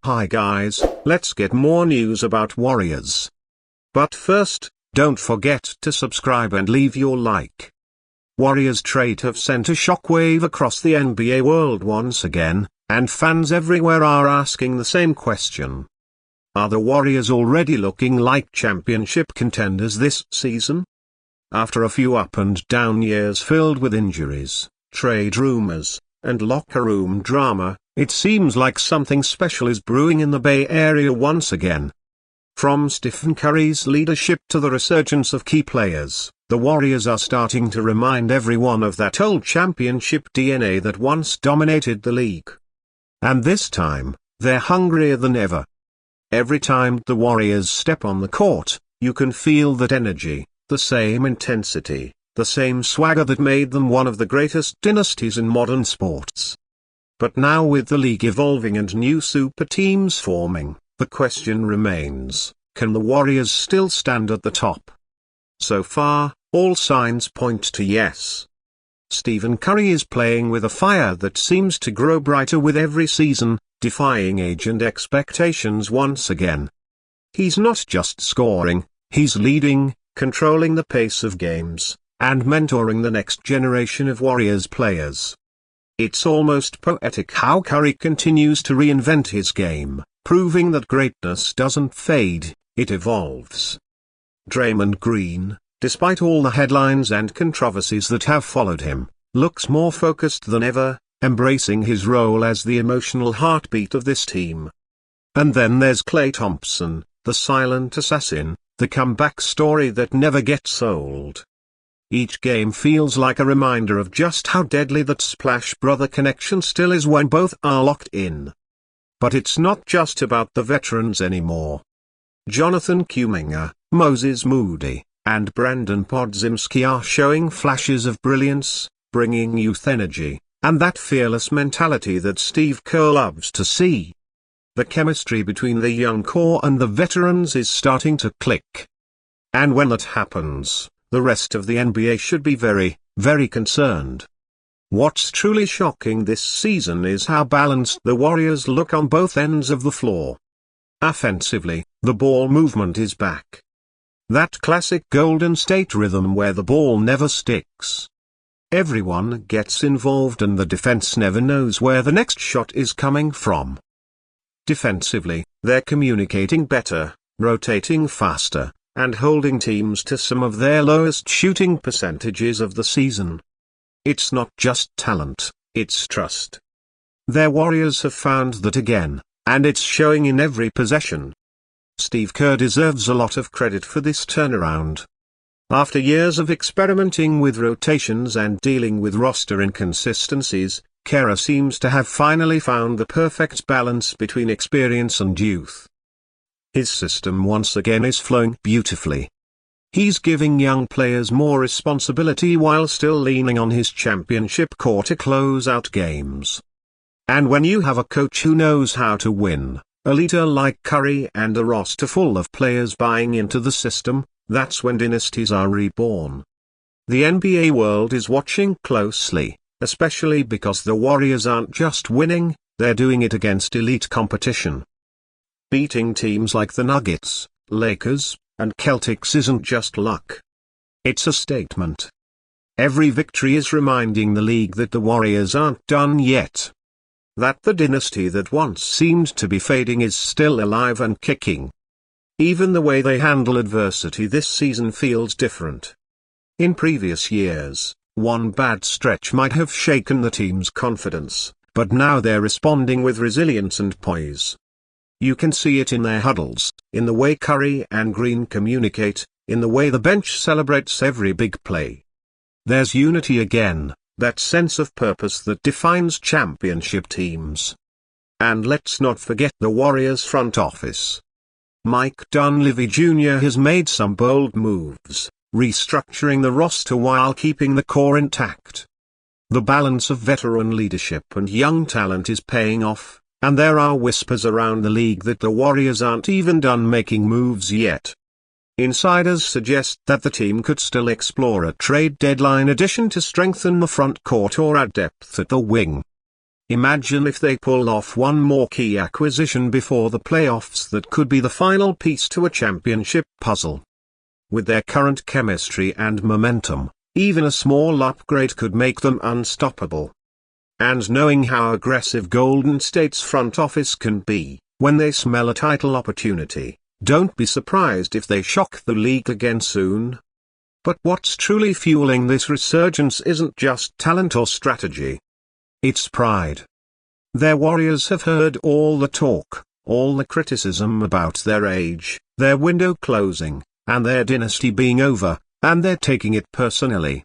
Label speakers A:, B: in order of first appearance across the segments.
A: Hi guys, let's get more news about Warriors. But first, don't forget to subscribe and leave your like. Warriorstrade have sent a shockwave across the NBA world once again, and fans everywhere are asking the same question. Are the Warriors already looking like championship contenders this season? After a few up and down years filled with injuries, trade rumors, and locker room drama, it seems like something special is brewing in the Bay Area once again. From Stephen Curry's leadership to the resurgence of key players, the Warriors are starting to remind everyone of that old championship DNA that once dominated the league. And this time, they're hungrier than ever. Every time the Warriors step on the court, you can feel that energy, the same intensity, the same swagger that made them one of the greatest dynasties in modern sports. But now with the league evolving and new super teams forming, the question remains, can the Warriors still stand at the top? So far, all signs point to yes. Stephen Curry is playing with a fire that seems to grow brighter with every season, defying age and expectations once again. He's not just scoring, he's leading, controlling the pace of games, and mentoring the next generation of Warriors players. It's almost poetic how Curry continues to reinvent his game, proving that greatness doesn't fade, it evolves. Draymond Green, despite all the headlines and controversies that have followed him, looks more focused than ever, embracing his role as the emotional heartbeat of this team. And then there's Klay Thompson, the silent assassin, the comeback story that never gets old. Each game feels like a reminder of just how deadly that Splash Brother connection still is when both are locked in. But it's not just about the veterans anymore. Jonathan Kuminga, Moses Moody, and Brandon Podziemski are showing flashes of brilliance, bringing youth energy, and that fearless mentality that Steve Kerr loves to see. The chemistry between the young core and the veterans is starting to click. And when that happens, the rest of the NBA should be very, very concerned. What's truly shocking this season is how balanced the Warriors look on both ends of the floor. Offensively, the ball movement is back. That classic Golden State rhythm where the ball never sticks. Everyone gets involved and the defense never knows where the next shot is coming from. Defensively, they're communicating better, rotating faster, and holding teams to some of their lowest shooting percentages of the season. It's not just talent, it's trust. Their Warriors have found that again, and it's showing in every possession. Steve Kerr deserves a lot of credit for this turnaround. After years of experimenting with rotations and dealing with roster inconsistencies, Kerr seems to have finally found the perfect balance between experience and youth. His system once again is flowing beautifully. He's giving young players more responsibility while still leaning on his championship core to close out games. And when you have a coach who knows how to win, a leader like Curry and a roster full of players buying into the system, that's when dynasties are reborn. The NBA world is watching closely, especially because the Warriors aren't just winning, they're doing it against elite competition. Beating teams like the Nuggets, Lakers, and Celtics isn't just luck. It's a statement. Every victory is reminding the league that the Warriors aren't done yet. That the dynasty that once seemed to be fading is still alive and kicking. Even the way they handle adversity this season feels different. In previous years, one bad stretch might have shaken the team's confidence, but now they're responding with resilience and poise. You can see it in their huddles, in the way Curry and Green communicate, in the way the bench celebrates every big play. There's unity again, that sense of purpose that defines championship teams. And let's not forget the Warriors front office. Mike Dunleavy Jr. has made some bold moves, restructuring the roster while keeping the core intact. The balance of veteran leadership and young talent is paying off, and there are whispers around the league that the Warriors aren't even done making moves yet. Insiders suggest that the team could still explore a trade deadline addition to strengthen the front court or add depth at the wing. Imagine if they pull off one more key acquisition before the playoffs that could be the final piece to a championship puzzle. With their current chemistry and momentum, even a small upgrade could make them unstoppable. And knowing how aggressive Golden State's front office can be, when they smell a title opportunity, don't be surprised if they shock the league again soon. But what's truly fueling this resurgence isn't just talent or strategy. It's pride. Their Warriors have heard all the talk, all the criticism about their age, their window closing, and their dynasty being over, and they're taking it personally.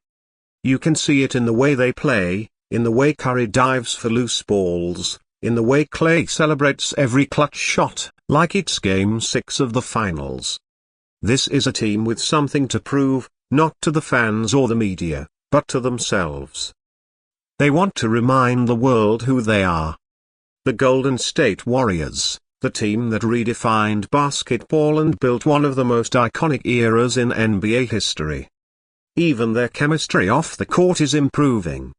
A: You can see it in the way they play, in the way Curry dives for loose balls, in the way Clay celebrates every clutch shot, like it's Game 6 of the finals. This is a team with something to prove, not to the fans or the media, but to themselves. They want to remind the world who they are. The Golden State Warriors, the team that redefined basketball and built one of the most iconic eras in NBA history. Even their chemistry off the court is improving.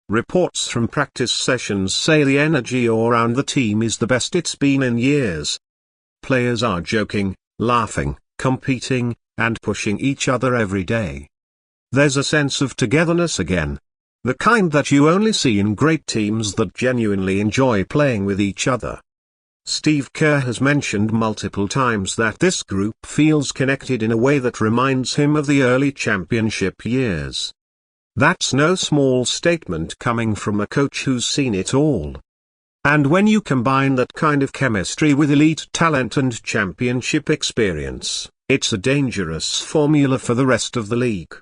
A: Reports from practice sessions say the energy around the team is the best it's been in years. Players are joking, laughing, competing, and pushing each other every day. There's a sense of togetherness again. The kind that you only see in great teams that genuinely enjoy playing with each other. Steve Kerr has mentioned multiple times that this group feels connected in a way that reminds him of the early championship years. That's no small statement coming from a coach who's seen it all. And when you combine that kind of chemistry with elite talent and championship experience, it's a dangerous formula for the rest of the league.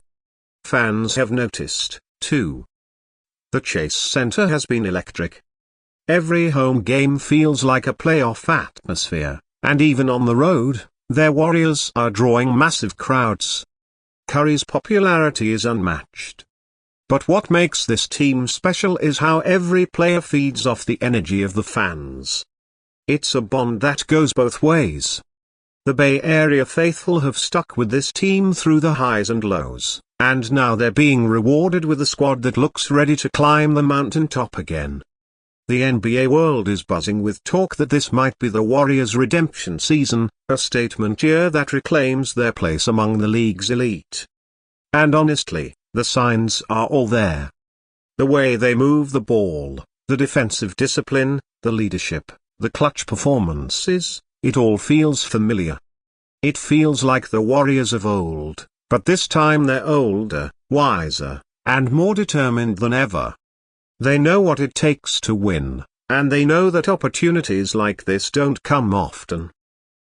A: Fans have noticed, too. The Chase Center has been electric. Every home game feels like a playoff atmosphere, and even on the road, their Warriors are drawing massive crowds. Curry's popularity is unmatched. But what makes this team special is how every player feeds off the energy of the fans. It's a bond that goes both ways. The Bay Area faithful have stuck with this team through the highs and lows, and now they're being rewarded with a squad that looks ready to climb the mountaintop again. The NBA world is buzzing with talk that this might be the Warriors' redemption season, a statement year that reclaims their place among the league's elite. And honestly, the signs are all there. The way they move the ball, the defensive discipline, the leadership, the clutch performances, it all feels familiar. It feels like the Warriors of old, but this time they're older, wiser, and more determined than ever. They know what it takes to win, and they know that opportunities like this don't come often.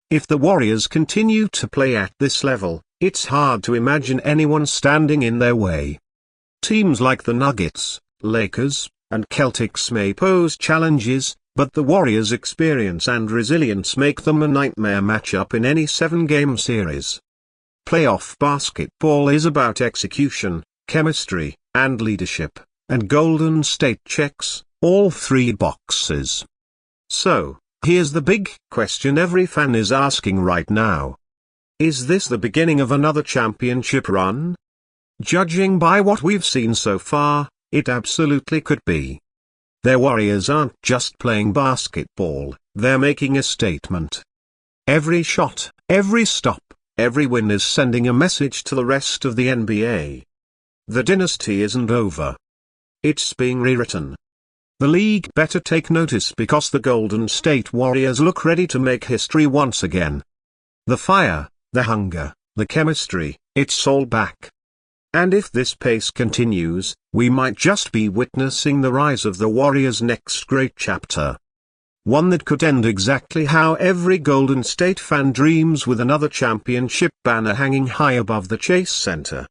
A: If the Warriors continue to play at this level, it's hard to imagine anyone standing in their way. Teams like the Nuggets, Lakers, and Celtics may pose challenges, but the Warriors' experience and resilience make them a nightmare matchup in any 7-game series. Playoff basketball is about execution, chemistry, and leadership, and Golden State checks all 3 boxes. So, here's the big question every fan is asking right now. Is this the beginning of another championship run? Judging by what we've seen so far, it absolutely could be. Their Warriors aren't just playing basketball, they're making a statement. Every shot, every stop, every win is sending a message to the rest of the NBA. The dynasty isn't over. It's being rewritten. The league better take notice because the Golden State Warriors look ready to make history once again. The fire, the hunger, the chemistry, it's all back. And if this pace continues, we might just be witnessing the rise of the Warriors' next great chapter. One that could end exactly how every Golden State fan dreams, with another championship banner hanging high above the Chase Center.